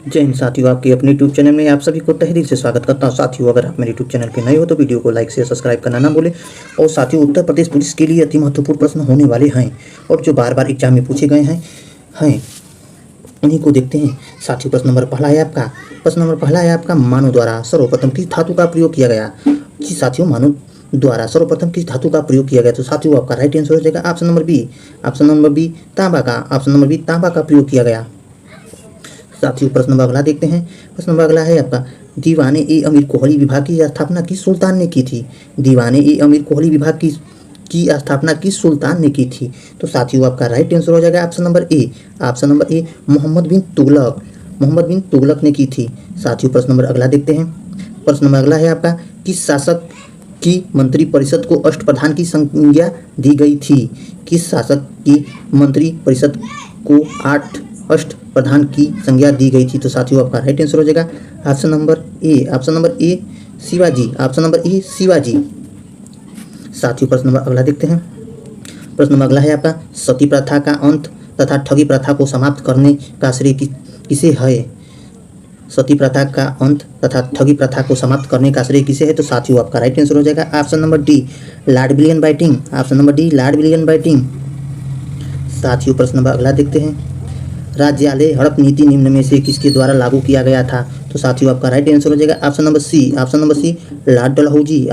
जय हिंद साथियों, आपके अपने यूट्यूब चैनल में आप सभी को तहे दिल से स्वागत करता हूं। साथियों, अगर आप मेरे यूट्यूब चैनल पे नए हो तो वीडियो को लाइक से सब्सक्राइब करना ना भूलें। और साथियों, उत्तर प्रदेश पुलिस के लिए अति महत्वपूर्ण प्रश्न होने वाले हैं और जो बार बार एग्जाम में पूछे गए हैं उन्हीं को देखते हैं। साथियों, प्रश्न नंबर पहला है आपका मानव द्वारा सर्वप्रथम किस धातु का प्रयोग किया गया। जी साथियों, मानव द्वारा सर्वप्रथम किस धातु का प्रयोग किया गया। तो साथियों, आपका राइट आंसर हो जाएगा ऑप्शन नंबर बी तांबा का प्रयोग किया गया। साथियों, प्रश्न नंबर अगला देखते हैं। प्रश्न नंबर अगला है आपका दीवाने ए अमीर कोहली विभाग की स्थापना किस सुल्तान ने की थी। दीवाने ए अमीर कोहली विभाग की स्थापना किस सुल्तान ने की थी। तो साथियों, आपका राइट आंसर हो जाएगा ऑप्शन नंबर ए मोहम्मद बिन तुगलक ने की थी। साथियों, प्रश्न नंबर अगला देखते हैं। प्रश्न नंबर अगला है आपका किस शासक की मंत्री परिषद को अष्टप्रधान की संज्ञा दी गई थी। किस शासक की मंत्री परिषद को अष्ट प्रधान की संज्ञा दी गई थी। तो साथियों, आपका राइट आंसर हो जाएगा ऑप्शन नंबर ए शिवाजी। साथियों, प्रश्न नंबर अगला देखते हैं। प्रश्न नंबर अगला है आपका सती प्रथा का अंत तथा ठगी प्रथा को समाप्त करने का श्रेय किसे है। सती प्रथा का अंत तथा ठगी प्रथा को समाप्त करने का श्रेय किसे है। तो साथियों, आपका राइट आंसर हो जाएगा option number D Lord William Bentinck. साथियों, प्रश्न नंबर अगला देखते हैं। राज्यालय हड़प नीति निम्न में से किसके द्वारा लागू किया गया था। तो साथियों, आपका राइट आंसर हो जाएगा option number C Lord Dalhousie.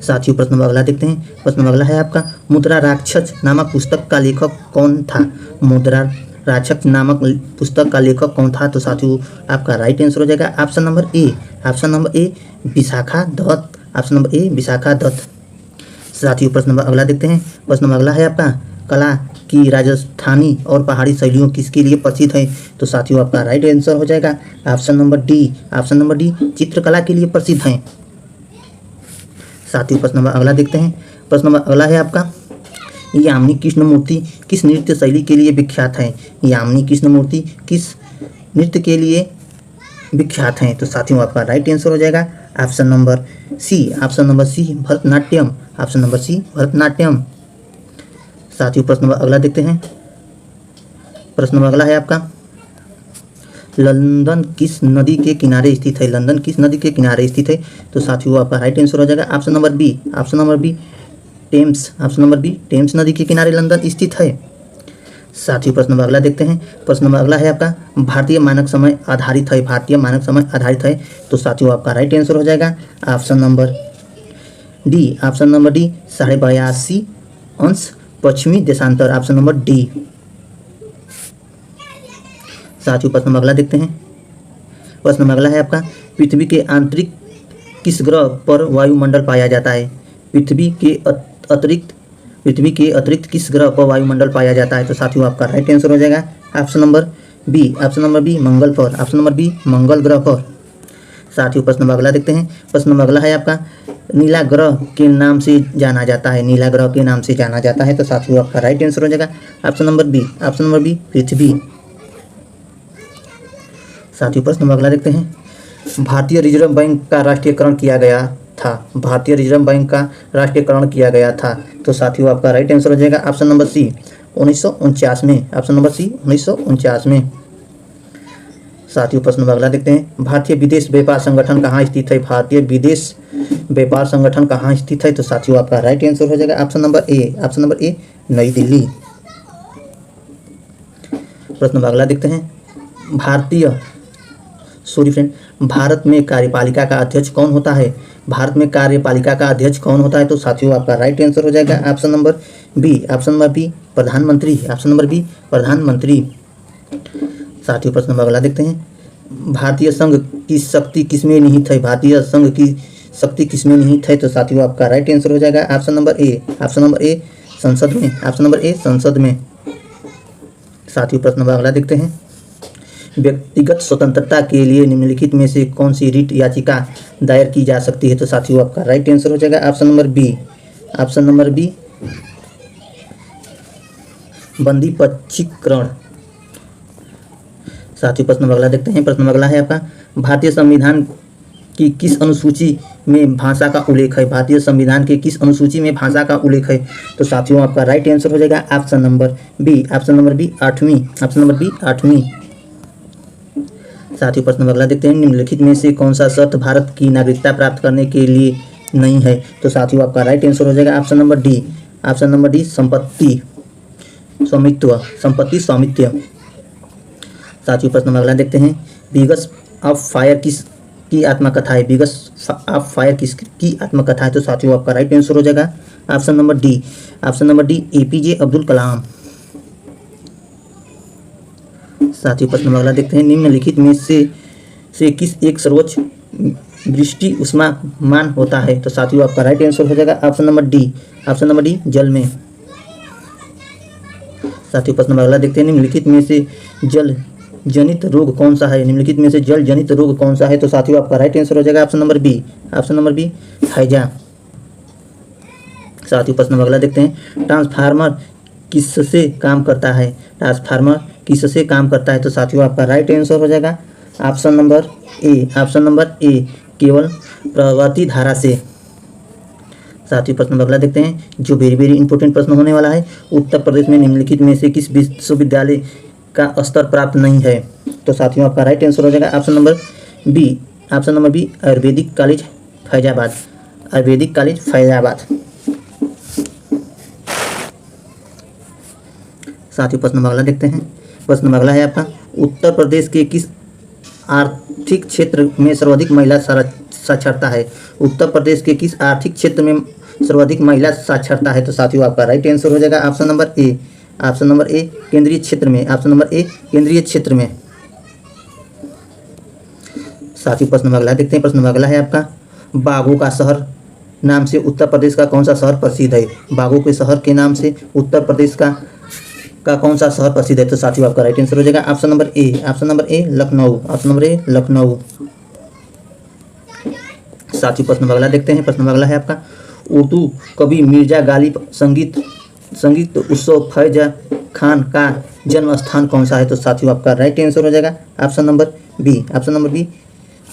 साथियों, प्रश्न नंबर अगला देखते हैं। प्रश्न नंबर अगला है आपका मुद्रा राक्षस नामक पुस्तक का लेखक कौन था। मुद्रा राक्षस नामक पुस्तक का लेखक कौन था। तो साथियों, आपका राइट आंसर हो जाएगा option number A Vishakha Dutt. साथियों, प्रश्न नंबर अगला देखते हैं। प्रश्न नंबर अगला है आपका कला की राजस्थानी और पहाड़ी शैलियों किसके लिए प्रसिद्ध है। तो साथियों, आपका राइट आंसर हो जाएगा ऑप्शन नंबर डी चित्रकला के लिए प्रसिद्ध है। साथियों, प्रश्न नंबर अगला देखते हैं। प्रश्न नंबर अगला है आपका यामिनी कृष्णमूर्ति किस नृत्य शैली के लिए विख्यात है। यामिनी कृष्णमूर्ति किस नृत्य के लिए विख्यात हैं। तो साथियों, आपका राइट आंसर हो जाएगा ऑप्शन नंबर सी भरतनाट्यम। साथियों, प्रश्न नंबर अगला देखते हैं। प्रश्न नंबर अगला है आपका लंदन किस नदी के किनारे स्थित है। तो साथियों, आपका राइट आंसर हो जाएगा ऑप्शन नंबर बी टेम्स नदी के किनारे लंदन स्थित है। साथियों, प्रश्न नंबर अगला देखते हैं। प्रश्न नंबर अगला है आपका भारतीय मानक समय आधारित है। तो साथियों, आपका राइट आंसर हो जाएगा ऑप्शन नंबर डी 82.5 अंश पश्चिमी देशांतर ऑप्शन नंबर डी। साथियों, प्रश्न नंबर अगला देखते हैं। प्रश्न नंबर अगला है आपका पृथ्वी के आंतरिक किस ग्रह पर वायुमंडल पाया जाता है। पृथ्वी के अतिरिक्त किस ग्रह पर वायुमंडल पाया जाता है। तो साथियों, आपका राइट आंसर हो जाएगा ऑप्शन नंबर बी मंगल ग्रह पर। साथियों, प्रश्न नंबर अगला देखते हैं। प्रश्न नंबर अगला है आपका नीला ग्रह के नाम से जाना जाता है। तो साथियों, आपका राइट आंसर हो जाएगा ऑप्शन नंबर बी पृथ्वी। साथियों, प्रश्न नंबर अगला देखते हैं। भारतीय रिजर्व बैंक का राष्ट्रीयकरण किया गया था। तो साथियों, आपका राइट आंसर हो जाएगा ऑप्शन नंबर सी 1949 में। साथियों, प्रश्न नंबर अगला देखते हैं। भारतीय विदेश व्यापार संगठन कहाँ स्थित है। तो साथियों, आपका राइट आंसर हो जाएगा ऑप्शन नंबर ए नई दिल्ली। प्रश्न नंबर अगला देखते हैं। भारत में कार्यपालिका का अध्यक्ष कौन होता है। तो साथियों, आपका राइट आंसर हो जाएगा ऑप्शन नंबर बी प्रधानमंत्री। साथियों, प्रश्न नंबर अगला देखते हैं। भारतीय संघ की शक्ति किसमें निहित है। तो साथियों, आपका राइट आंसर हो जाएगा ऑप्शन नंबर ए संसद में। साथियों, प्रश्न नंबर अगला देखते हैं। व्यक्तिगत स्वतंत्रता के लिए निम्नलिखित में से कौन सी रिट याचिका दायर की जा सकती है। तो साथियों, आपका राइट आंसर हो जाएगा ऑप्शन नंबर बी बंदी पक्षीकरण। साथियों, प्रश्न नंबर अगला देखते हैं। प्रश्न नंबर अगला है आपका भारतीय संविधान की किस अनुसूची में भाषा का उल्लेख है? भारतीय संविधान के किस अनुसूची में भाषा का उल्लेख है? तो साथियों आपका राइट आंसर हो जाएगा option number B. Option number B 8वीं। ऑप्शन नंबर बी 8वीं। साथियों प्रश्न नंबर अगला देखते हैं, निम्नलिखित में से कौन सा शर्त भारत की नागरिकता प्राप्त करने के लिए नहीं है? तो साथियों आपका राइट आंसर हो जाएगा option number D. Option number D संपत्ति स्वामित्व। संपत्ति स्वामित्व। साथियों प्रश्न नंबर अगला देखते हैं, बिगस ऑफ फायर किस की आत्मकथा है? बिगस ऑफ फायर किसकी आत्मकथा है? तो साथियों आपका राइट आंसर हो जाएगा option number D. Option number D APJ Abdul Kalam. साथियों प्रश्न नंबर अगला देखते हैं, निम्नलिखित में से किस एक सर्वोच्च वृष्टि उष्मामान होता है? तो साथियों आपका राइट आंसर हो जाएगा option number D. Option number D जल में। साथियों प्रश्न नंबर अगला देखते हैं, निम्नलिखित में से जल जनित रोग कौन सा है? निम्नलिखित में से जल जनित रोग कौन सा है? तो साथियों आपका राइट आंसर हो जाएगा option number B. Option number B हैजा। साथियों प्रश्न नंबर अगला देखते हैं, ट्रांसफार्मर किससे काम करता है? ट्रांसफार्मर किससे काम करता है? तो साथियों आपका राइट आंसर हो जाएगा ऑप्शन नंबर ए। ऑप्शन नंबर ए केवल प्रवर्ती धारा से। साथियों प्रश्न नंबर अगला देखते हैं, जो वेरी वेरी इंपॉर्टेंट प्रश्न होने वाला है, उत्तर प्रदेश में निम्नलिखित में से किस विश्वविद्यालय का स्तर प्राप्त नहीं है? तो साथियों आपका राइट आंसर हो जाएगा option number B. Option number B Ayurvedic college Faizabad. Ayurvedic college Faizabad. साथियों प्रश्न नंबर अगला देखते हैं, प्रश्न नंबर अगला है आपका, उत्तर प्रदेश के किस आर्थिक क्षेत्र में सर्वाधिक महिला साक्षरता है? उत्तर प्रदेश के किस आर्थिक क्षेत्र में सर्वाधिक महिला साक्षरता है? तो साथियों आपका राइट आंसर हो जाएगा ऑप्शन नंबर ए। ऑप्शन नंबर ए केंद्रीय क्षेत्र में। ऑप्शन नंबर ए केंद्रीय क्षेत्र में। साथियों प्रश्न नंबर अगला देखते हैं, प्रश्न नंबर अगला है आपका, बाघों का शहर नाम से उत्तर प्रदेश का कौन सा शहर प्रसिद्ध है? बाघों के शहर के नाम से उत्तर प्रदेश का कौन सा शहर प्रसिद्ध है? तो साथियों आपका राइट आंसर हो जाएगा ऑप्शन नंबर ए। ऑप्शन नंबर ए लखनऊ। ऑप्शन नंबर ए लखनऊ। साथियों प्रश्न नंबर अगला देखते हैं, प्रश्न नंबर अगला है आपका, उर्दू कवि मिर्जा गालिब संगीत उत्सव फैज खान का जन्म स्थान कौन सा है? तो साथियों आपका राइट आंसर हो जाएगा option number B. Option number B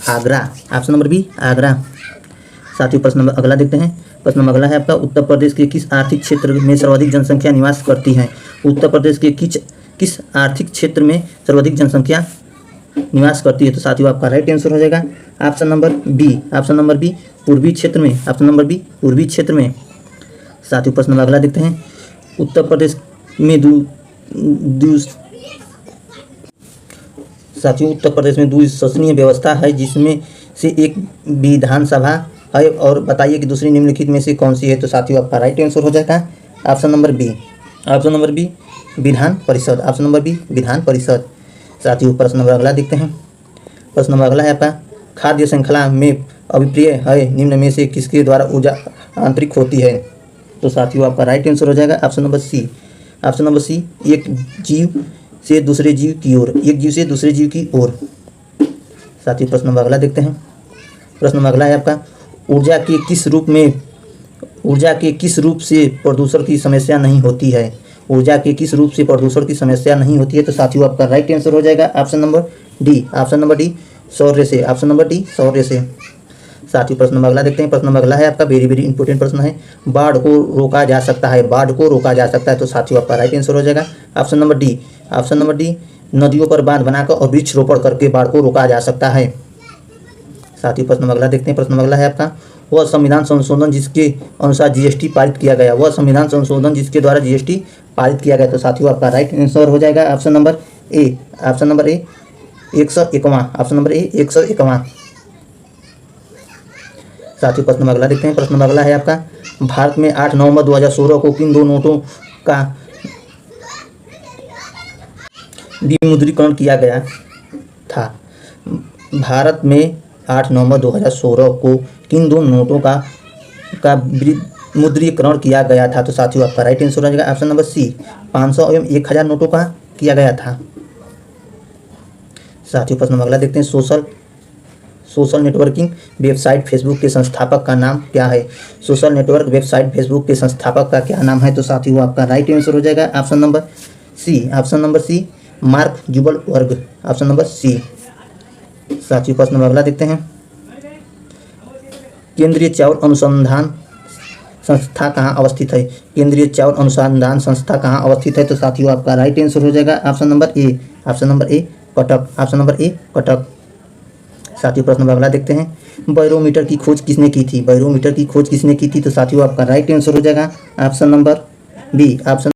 Agra. Option number B Agra. साथियों प्रश्न नंबर अगला देखते हैं, प्रश्न नंबर अगला है आपका, उत्तर प्रदेश के किस आर्थिक क्षेत्र में सर्वाधिक जनसंख्या निवास करती है? उत्तर प्रदेश के किस आर्थिक क्षेत्र में सर्वाधिक जनसंख्या निवास करती है? तो साथियों आपका राइट आंसर हो जाएगा option number B. Option number B पूर्वी क्षेत्र में। ऑप्शन नंबर बी पूर्वी क्षेत्र में। साथियों प्रश्न नंबर अगला देखते हैं, उत्तर प्रदेश में उत्तर प्रदेश में द्विशासनीय व्यवस्था है, जिसमें से एक विधानसभा है, और बताइए कि दूसरी निम्नलिखित में से कौन सी है? तो साथियों आपका राइट आंसर हो जाएगा option number B. Option number B विधान परिषद। ऑप्शन नंबर बी विधान परिषद। साथियों प्रश्न नंबर अगला देखते हैं, प्रश्न नंबर अगला है आपका, खाद्य श्रृंखला में अभिप्रिय है निम्न में से किसके द्वारा ऊर्जा आंतरिक होती है? तो साथियों आपका राइट आंसर हो जाएगा option number C. Option number C एक जीव से दूसरे जीव की ओर। एक जीव से दूसरे जीव की ओर। साथियों प्रश्न नंबर अगला देखते हैं, प्रश्न नंबर अगला है आपका, ऊर्जा के किस रूप से प्रदूषण की समस्या नहीं होती है? ऊर्जा के किस रूप से प्रदूषण की समस्या नहीं होती है? तो साथियों आपका राइट आंसर हो जाएगा option number D. Option number D सौर्य से। ऑप्शन नंबर डी सौर्य से। साथियों प्रश्न नंबर अगला देखते हैं, प्रश्न नंबर अगला है आपका, वेरी वेरी इंपॉर्टेंट प्रश्न है, बाढ़ को रोका जा सकता है? बाढ़ को रोका जा सकता है? तो साथियों आपका राइट आंसर हो जाएगा option number D. Option number D नदियों पर बांध बनाकर और वृक्ष रोपण करके बाढ़ को रोका जा सकता है। साथियों प्रश्न नंबर अगला देखते हैं, प्रश्न नंबर अगला है आपका, वह संविधान संशोधन जिसके अनुसार जीएसटी पारित किया गया। वह संविधान संशोधन जिसके द्वारा जीएसटी पारित किया गया। तो साथियों आपका राइट आंसर हो जाएगा ऑप्शन नंबर ए। ऑप्शन नंबर ए 151। ऑप्शन नंबर ए 151। साथियों प्रश्न नंबर अगला देखते हैं, प्रश्न नंबर अगला है आपका, भारत में 8 नवंबर 2016 को किन दो नोटों का विमुद्रीकरण किया गया था? भारत में 8 नवंबर 2016 को किन दो नोटों का विमुद्रीकरण किया गया था? तो साथियों आपका राइट आंसर हो जाएगा ऑप्शन नंबर सी 500 एवं 1000 नोटों का किया गया था। साथियों प्रश्न नंबर अगला देखते हैं, सोशल नेटवर्किंग वेबसाइट फेसबुक के संस्थापक का नाम क्या है? सोशल नेटवर्क वेबसाइट फेसबुक के संस्थापक का क्या नाम है? तो साथियों आपका राइट आंसर हो जाएगा option number C. Option number C Mark Zuckerberg. Option number C. साथियों प्रश्न नंबर अगला देखते हैं, केंद्रीय चावल अनुसंधान संस्था कहाँ अवस्थित है? केंद्रीय चावल अनुसंधान संस्था कहाँ अवस्थित है? तो साथियों आपका राइट आंसर हो जाएगा ऑप्शन नंबर ए, ऑप्शन नंबर ए कटक, ऑप्शन नंबर ए कटक। साथियों प्रश्न अगला देखते हैं। बैरोमीटर की खोज किसने की थी? बैरोमीटर की खोज किसने की थी? तो साथियों आपका राइट आंसर हो जाएगा ऑप्शन नंबर बी, ऑप्शन